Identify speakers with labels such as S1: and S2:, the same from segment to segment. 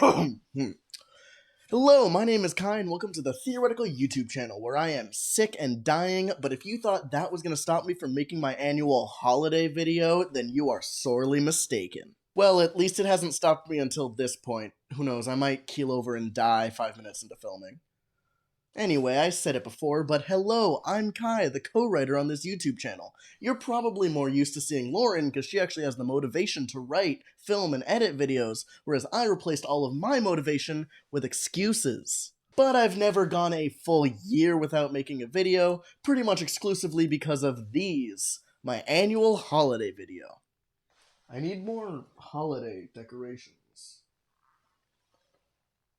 S1: Hello, my name is Kai, and welcome to the Theoretical YouTube channel, where I am sick and dying, but if you thought that was going to stop me from making my annual holiday video, then you are sorely mistaken. Well, at least it hasn't stopped me until this point. Who knows, I might keel over and die 5 minutes into filming. Anyway, I said it before, but hello, I'm Kai, the co-writer on this YouTube channel. You're probably more used to seeing Lauren because she actually has the motivation to write, film, and edit videos, whereas I replaced all of my motivation with excuses. But I've never gone a full year without making a video, pretty much exclusively because of these, my annual holiday video. I need more holiday decorations.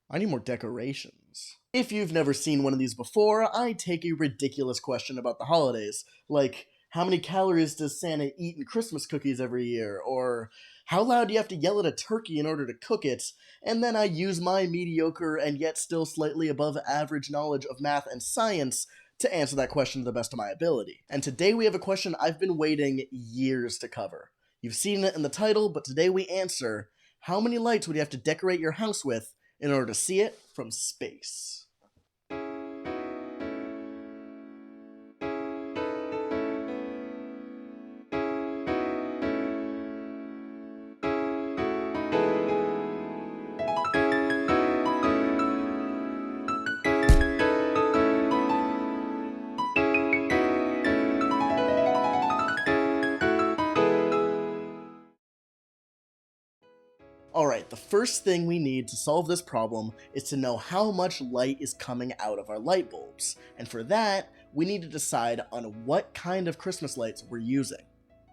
S1: I need more decorations. If you've never seen one of these before, I take a ridiculous question about the holidays, like, how many calories does Santa eat in Christmas cookies every year, or how loud do you have to yell at a turkey in order to cook it, and then I use my mediocre and yet still slightly above average knowledge of math and science to answer that question to the best of my ability. And today we have a question I've been waiting years to cover. You've seen it in the title, but today we answer, how many lights would you have to decorate your house with in order to see it from space? Alright, the first thing we need to solve this problem is to know how much light is coming out of our light bulbs, and for that, we need to decide on what kind of Christmas lights we're using.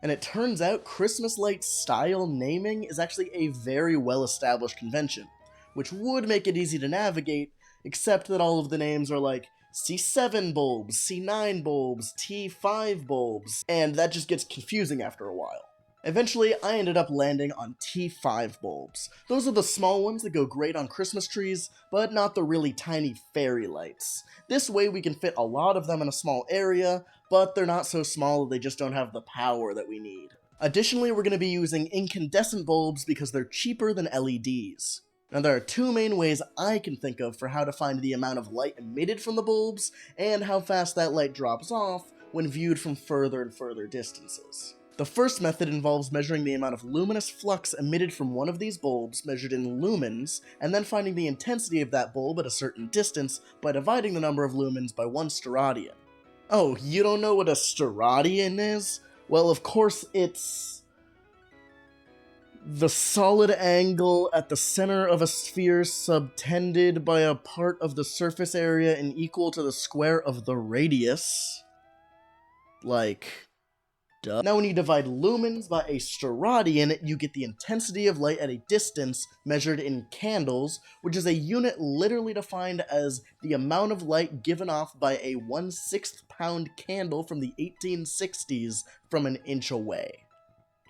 S1: And it turns out Christmas light style naming is actually a very well-established convention, which would make it easy to navigate, except that all of the names are like C7 bulbs, C9 bulbs, T5 bulbs, and that just gets confusing after a while. Eventually, I ended up landing on T5 bulbs. Those are the small ones that go great on Christmas trees, but not the really tiny fairy lights. This way we can fit a lot of them in a small area, but they're not so small that they just don't have the power that we need. Additionally, we're going to be using incandescent bulbs because they're cheaper than LEDs. Now, there are two main ways I can think of for how to find the amount of light emitted from the bulbs, and how fast that light drops off when viewed from further and further distances. The first method involves measuring the amount of luminous flux emitted from one of these bulbs, measured in lumens, and then finding the intensity of that bulb at a certain distance by dividing the number of lumens by 1 steradian. Oh, you don't know what a steradian is? Well, of course it's the solid angle at the center of a sphere subtended by a part of the surface area and equal to the square of the radius. Like, duh. Now when you divide lumens by a steradian, you get the intensity of light at a distance measured in candles, which is a unit literally defined as the amount of light given off by a 1/6 pound candle from the 1860s from an inch away.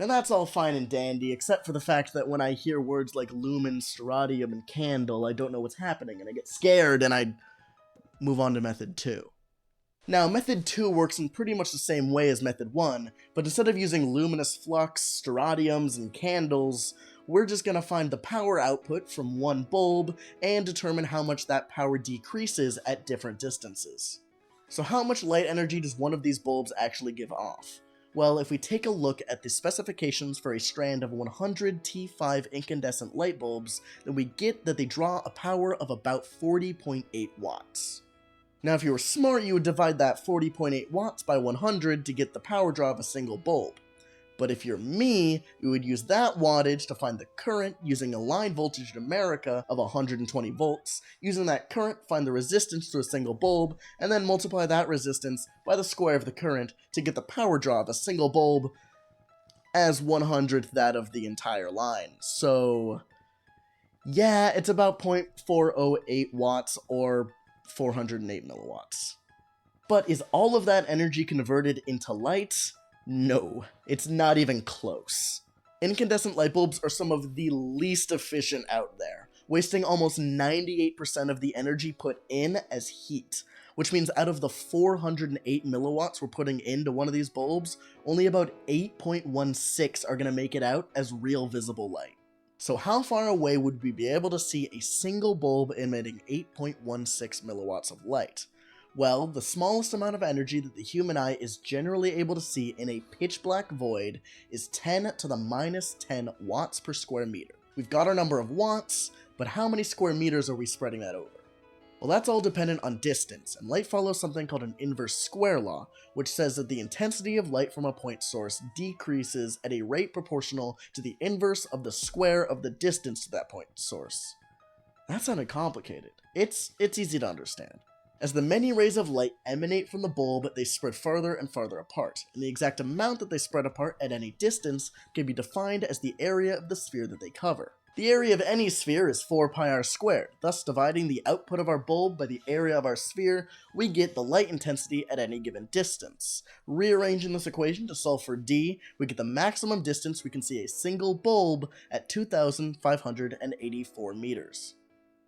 S1: Now that's all fine and dandy, except for the fact that when I hear words like lumen, steradium, and candle, I don't know what's happening, and I get scared, and I move on to method 2. Now, method 2 works in pretty much the same way as method 1, but instead of using luminous flux, steradiums, and candles, we're just going to find the power output from one bulb and determine how much that power decreases at different distances. So how much light energy does one of these bulbs actually give off? Well, if we take a look at the specifications for a strand of 100 T5 incandescent light bulbs, then we get that they draw a power of about 40.8 watts. Now, if you were smart, you would divide that 40.8 watts by 100 to get the power draw of a single bulb. But if you're me, you would use that wattage to find the current using a line voltage in America of 120 volts. Using that current, find the resistance to a single bulb, and then multiply that resistance by the square of the current to get the power draw of a single bulb as 1/100th that of the entire line. So, yeah, it's about 0.408 watts or 408 milliwatts. But is all of that energy converted into light? No, it's not even close. Incandescent light bulbs are some of the least efficient out there, wasting almost 98% of the energy put in as heat, which means out of the 408 milliwatts we're putting into one of these bulbs, only about 8.16 are going to make it out as real visible light. So how far away would we be able to see a single bulb emitting 8.16 milliwatts of light? Well, the smallest amount of energy that the human eye is generally able to see in a pitch black void is 10 to the minus 10 watts per square meter. We've got our number of watts, but how many square meters are we spreading that over? Well, that's all dependent on distance, and light follows something called an inverse square law, which says that the intensity of light from a point source decreases at a rate proportional to the inverse of the square of the distance to that point source. That sounded complicated. It's easy to understand. As the many rays of light emanate from the bulb, they spread farther and farther apart, and the exact amount that they spread apart at any distance can be defined as the area of the sphere that they cover. The area of any sphere is 4 pi r squared, thus dividing the output of our bulb by the area of our sphere, we get the light intensity at any given distance. Rearranging this equation to solve for d, we get the maximum distance we can see a single bulb at 2,584 meters.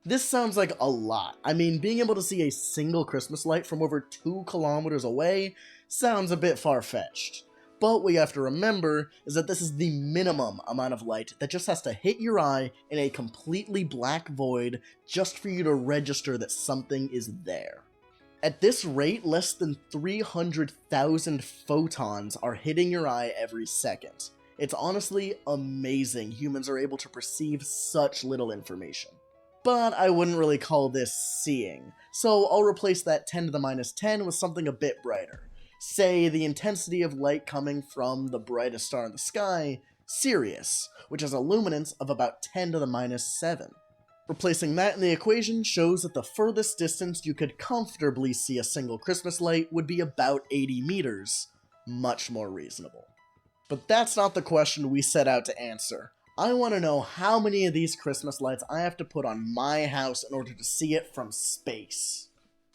S1: This sounds like a lot. I mean, being able to see a single Christmas light from over 2 kilometers away sounds a bit far-fetched. But what you have to remember is that this is the minimum amount of light that just has to hit your eye in a completely black void just for you to register that something is there. At this rate, less than 300,000 photons are hitting your eye every second. It's honestly amazing humans are able to perceive such little information. But I wouldn't really call this seeing, so I'll replace that 10 to the minus 10 with something a bit brighter. Say the intensity of light coming from the brightest star in the sky, Sirius, which has a luminance of about 10 to the minus 7. Replacing that in the equation shows that the furthest distance you could comfortably see a single Christmas light would be about 80 meters. Much more reasonable. But that's not the question we set out to answer. I want to know how many of these Christmas lights I have to put on my house in order to see it from space.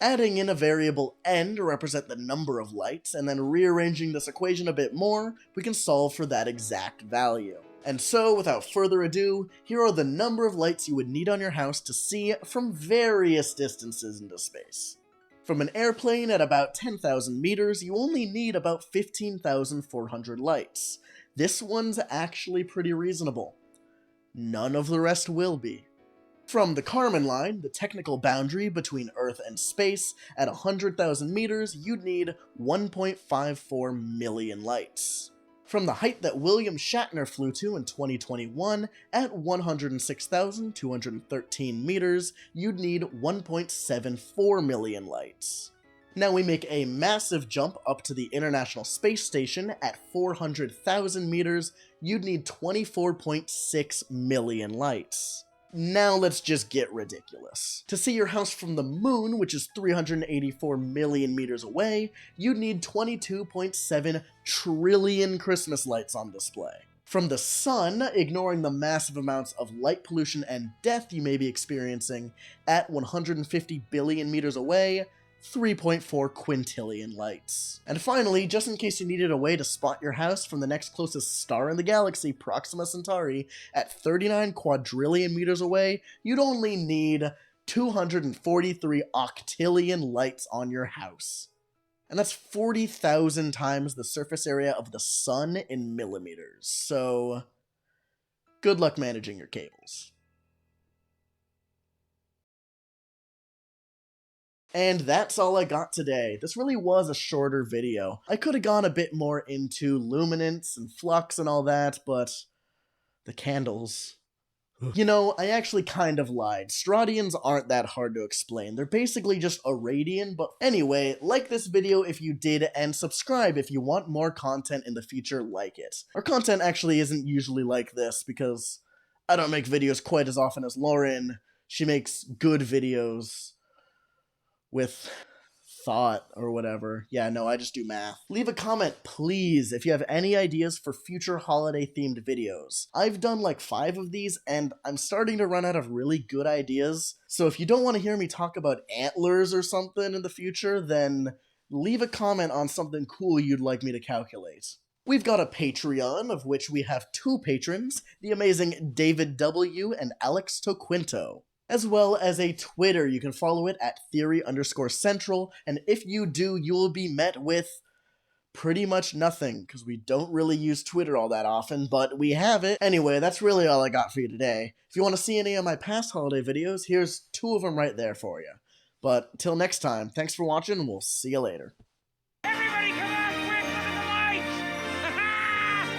S1: Adding in a variable n to represent the number of lights, and then rearranging this equation a bit more, we can solve for that exact value. And so, without further ado, here are the number of lights you would need on your house to see from various distances into space. From an airplane at about 10,000 meters, you only need about 15,400 lights. This one's actually pretty reasonable. None of the rest will be. From the Kármán line, the technical boundary between Earth and space, at 100,000 meters, you'd need 1.54 million lights. From the height that William Shatner flew to in 2021, at 106,213 meters, you'd need 1.74 million lights. Now we make a massive jump up to the International Space Station at 400,000 meters, you'd need 24.6 million lights. Now let's just get ridiculous. To see your house from the moon, which is 384 million meters away, you'd need 22.7 trillion Christmas lights on display. From the sun, ignoring the massive amounts of light pollution and death you may be experiencing, at 150 billion meters away, 3.4 quintillion lights. And finally, just in case you needed a way to spot your house from the next closest star in the galaxy, Proxima Centauri, at 39 quadrillion meters away, you'd only need 243 octillion lights on your house. And that's 40,000 times the surface area of the sun in millimeters, so good luck managing your cables. And that's all I got today. This really was a shorter video. I could have gone a bit more into luminance and flux and all that, but the candles. You know, I actually kind of lied. Strontians aren't that hard to explain. They're basically just a radian, but anyway, like this video if you did, and subscribe if you want more content in the future like it. Our content actually isn't usually like this, because I don't make videos quite as often as Lauren. She makes good videos with thought or whatever. Yeah, no, I just do math. Leave a comment, please, if you have any ideas for future holiday-themed videos. I've done like 5 of these, and I'm starting to run out of really good ideas. So if you don't want to hear me talk about antlers or something in the future, then leave a comment on something cool you'd like me to calculate. We've got a Patreon, of which we have 2 patrons, the amazing David W. and Alex Toquinto. As well as a Twitter. You can follow it at theory_central, and if you do, you will be met with pretty much nothing, because we don't really use Twitter all that often, but we have it. Anyway, that's really all I got for you today. If you want to see any of my past holiday videos, here's 2 of them right there for you. But till next time, thanks for watching, and we'll see you later.